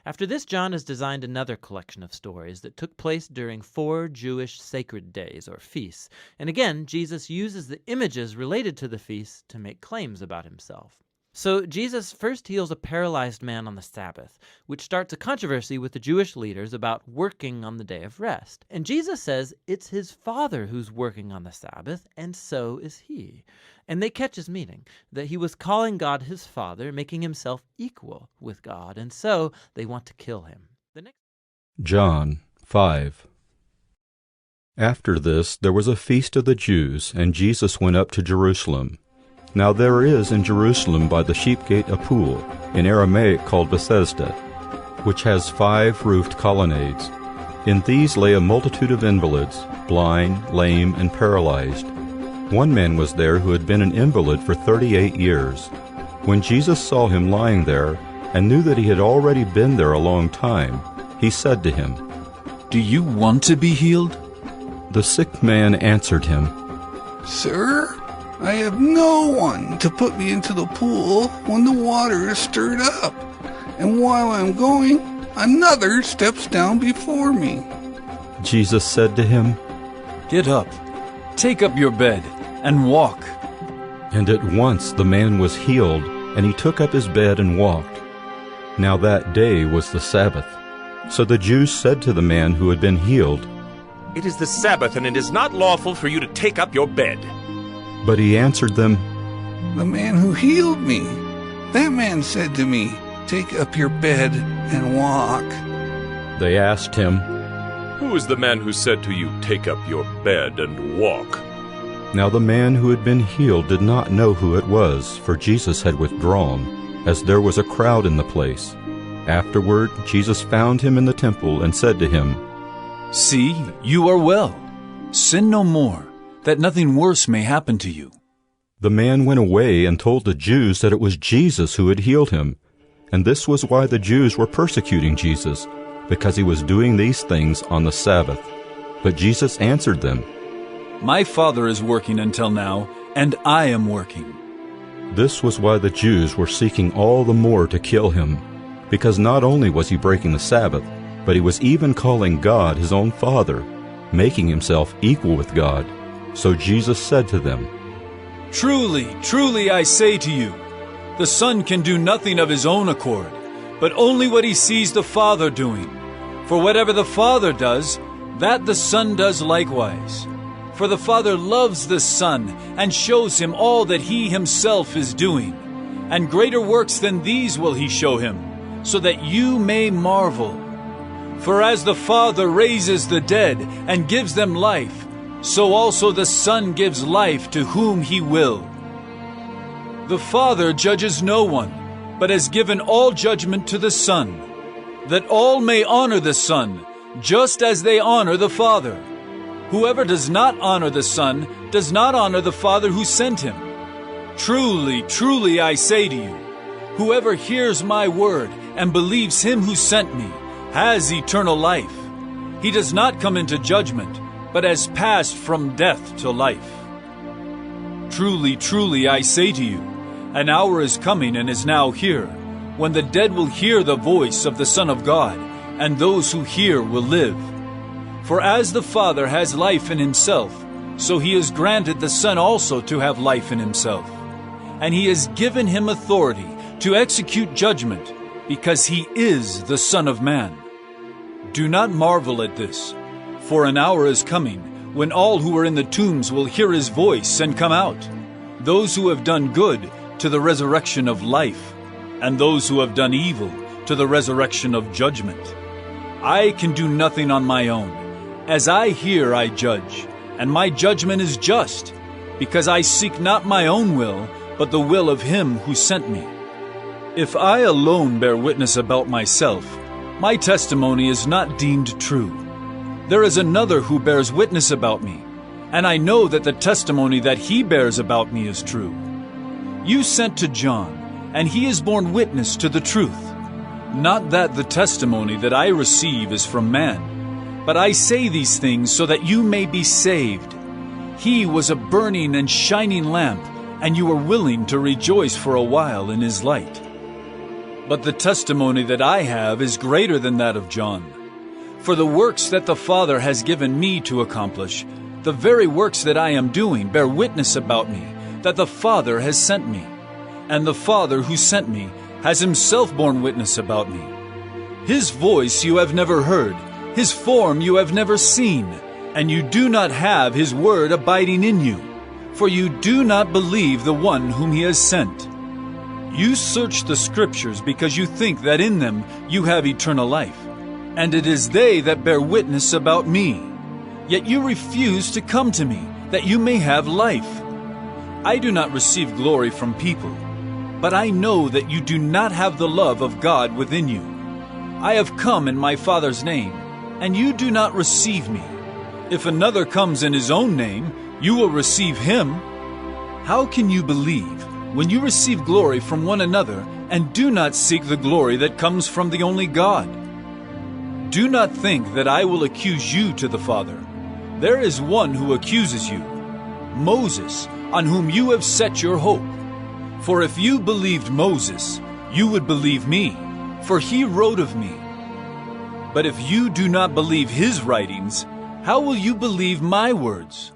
After this, John has designed another collection of stories that took place during 4 Jewish sacred days or feasts. And again, Jesus uses the images related to the feasts to make claims about himself. So Jesus first heals a paralyzed man on the Sabbath, which starts a controversy with the Jewish leaders about working on the day of rest. And Jesus says it's his Father who's working on the Sabbath, and so is he. And they catch his meaning, that he was calling God his Father, making himself equal with God, and so they want to kill him. John 5. After this there was a feast of the Jews, and Jesus went up to Jerusalem. Now there is in Jerusalem by the sheep gate a pool, in Aramaic called Bethesda, which has 5 roofed colonnades. In these lay a multitude of invalids, blind, lame, and paralyzed. One man was there who had been an invalid for 38 years. When Jesus saw him lying there, and knew that he had already been there a long time, he said to him, "Do you want to be healed?" The sick man answered him, "Sir, I have no one to put me into the pool when the water is stirred up, and while I'm going, another steps down before me." Jesus said to him, "Get up, take up your bed, and walk." And at once the man was healed, and he took up his bed and walked. Now that day was the Sabbath. So the Jews said to the man who had been healed, "It is the Sabbath, and it is not lawful for you to take up your bed." But he answered them, "The man who healed me, that man said to me, 'Take up your bed and walk.'" They asked him, "Who is the man who said to you, 'Take up your bed and walk'?" Now the man who had been healed did not know who it was, for Jesus had withdrawn, as there was a crowd in the place. Afterward Jesus found him in the temple and said to him, "See, you are well. Sin no more, that nothing worse may happen to you." The man went away and told the Jews that it was Jesus who had healed him. And this was why the Jews were persecuting Jesus, because he was doing these things on the Sabbath. But Jesus answered them, "My Father is working until now, and I am working." This was why the Jews were seeking all the more to kill him, because not only was he breaking the Sabbath, but he was even calling God his own Father, making himself equal with God. So Jesus said to them, "Truly, truly I say to you, the Son can do nothing of his own accord, but only what he sees the Father doing. For whatever the Father does, that the Son does likewise. For the Father loves the Son, and shows him all that he himself is doing. And greater works than these will he show him, so that you may marvel. For as the Father raises the dead and gives them life, so also the Son gives life to whom he will. The Father judges no one, but has given all judgment to the Son, that all may honor the Son, just as they honor the Father. Whoever does not honor the Son does not honor the Father who sent him. Truly, truly I say to you, whoever hears my word and believes him who sent me has eternal life. He does not come into judgment, but has passed from death to life. Truly, truly I say to you, an hour is coming and is now here, when the dead will hear the voice of the Son of God, and those who hear will live. For as the Father has life in himself, so he has granted the Son also to have life in himself. And he has given him authority to execute judgment, because he is the Son of Man. Do not marvel at this, for an hour is coming when all who are in the tombs will hear his voice and come out, those who have done good to the resurrection of life, and those who have done evil to the resurrection of judgment. I can do nothing on my own. As I hear, I judge, and my judgment is just, because I seek not my own will, but the will of him who sent me. If I alone bear witness about myself, my testimony is not deemed true. There is another who bears witness about me, and I know that the testimony that he bears about me is true. You sent to John, and he has borne witness to the truth. Not that the testimony that I receive is from man, but I say these things so that you may be saved. He was a burning and shining lamp, and you were willing to rejoice for a while in his light. But the testimony that I have is greater than that of John. For the works that the Father has given me to accomplish, the very works that I am doing bear witness about me, that the Father has sent me. And the Father who sent me has himself borne witness about me. His voice you have never heard, his form you have never seen, and you do not have his word abiding in you, for you do not believe the one whom he has sent. You search the Scriptures because you think that in them you have eternal life, and it is they that bear witness about me. Yet you refuse to come to me, that you may have life. I do not receive glory from people, but I know that you do not have the love of God within you. I have come in my Father's name, and you do not receive me. If another comes in his own name, you will receive him. How can you believe when you receive glory from one another and do not seek the glory that comes from the only God? Do not think that I will accuse you to the Father. There is one who accuses you, Moses, on whom you have set your hope. For if you believed Moses, you would believe me, for he wrote of me. But if you do not believe his writings, how will you believe my words?